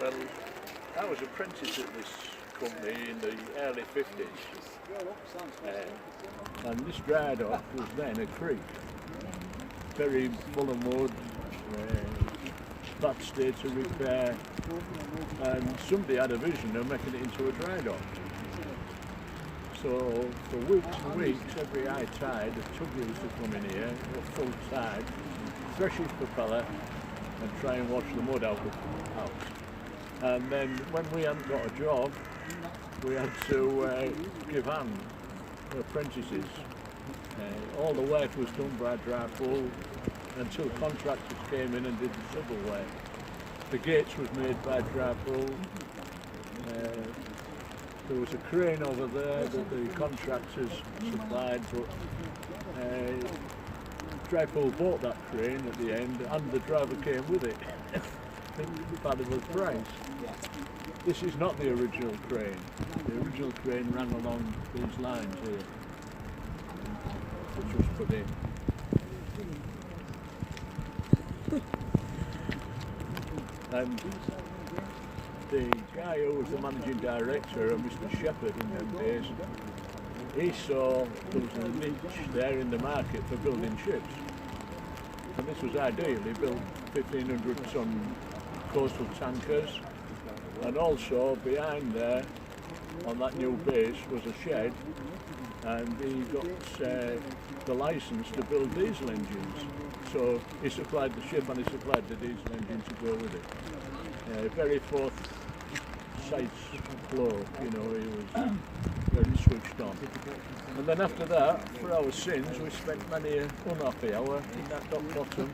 Well, I was apprentice at this company in the early 50s. And this dry dock was then a creek. Very full of mud, bad state of repair, and somebody had a vision of making it into a dry dock. So for weeks and weeks, every high tide, the tug used to come in here, at full tide, thresh his propeller and try and wash the mud out. And then when we hadn't got a job, we had to give hand to apprentices. All the work was done by Drypool until contractors came in and did the civil work. The gates was made by Drypool. There was a crane over there that the contractors supplied, but Drypool bought that crane at the end and the driver came with it. Valuable price. This is not the original crane. The original crane ran along these lines here, which was put in. And the guy who was the managing director, Mr. Shepherd in them days, he saw there was a niche there in the market for building ships. And this was ideal. He built 1,500 ton coastal tankers, and also behind there on that new base was a shed, and he got the license to build diesel engines. So he supplied the ship and he supplied the diesel engine to go with it. Very foresight bloke, you know, he was very switched on. And then after that, for our sins, we spent many an unhappy hour in that dock bottom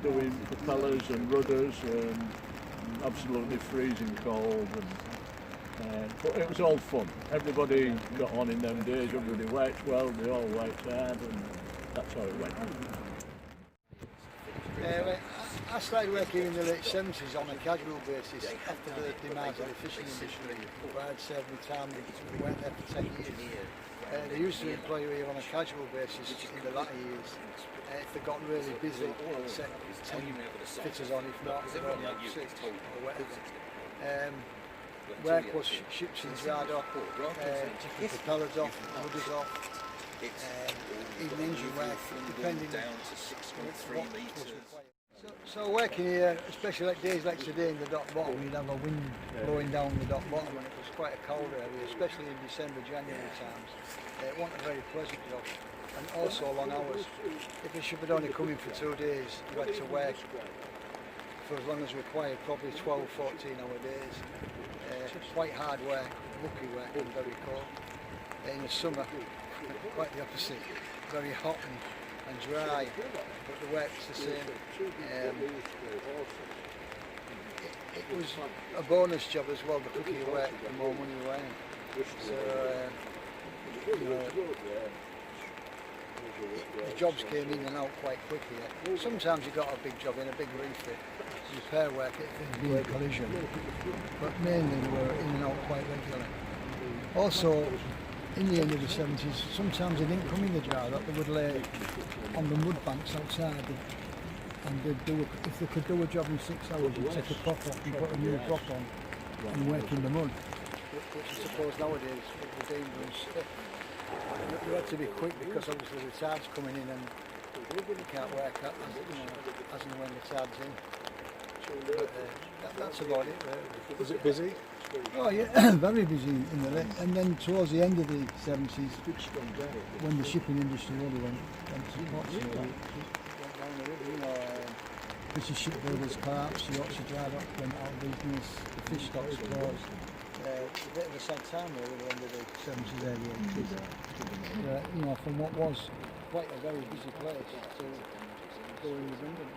doing propellers and rudders and absolutely freezing cold. But it was all fun. Everybody got on in them days, everybody worked well, they all worked hard, and that's how it went. I started working in the late 70s on a casual basis after the demise of the fishing industry, where I'd served my time and worked there for 10 years. They used to employ you here on a casual basis in the latter years. If they got really busy, they'd set 10 fitters on, if not, they'd only have 6 or whatever. Work was ships in dry dock, taking propellers off, rudders off, even engine work, depending on what was required. So working here, especially like days like today in the dock bottom, you'd have a wind blowing down the dock bottom, and it was quite a cold area, especially in December, January times. It wasn't a very pleasant job, and also long hours. If the ship had only come in for 2 days, you had to work for as long as required, probably 12, 14-hour days. Quite hard work, mucky work, and very cold. In the summer, quite the opposite, very hot and dry, but the work's the same. It was a bonus job as well. The quicker you work, the more money you earn. So, you know, the jobs came in and out quite quickly. Sometimes you got a big job in, a big refit, repair work, it'd be a collision, but mainly they were in and out quite regularly. Also, in the end of the 70s, sometimes they didn't come in the dry dock, they would lay on the mud banks outside, and they'd do if they could do a job in 6 hours, you'd take a prop off and put a new prop on and work in the mud, which I suppose nowadays would be dangerous. You had to be quick because obviously the tide's coming in and you can't work as and when the tide's in. But, that's about it really. Was it busy? Oh yeah, very busy in the late, and then towards the end of the 70s, when the shipping industry really went to pot, so went down the river, you know, British shipbuilders, Clark's, Yorkshire Dry Dock went out of business, the fish stocks closed. A bit of a sad time really at the end of the 70s, early 80s. You know, from what was quite a very busy place to going redundant.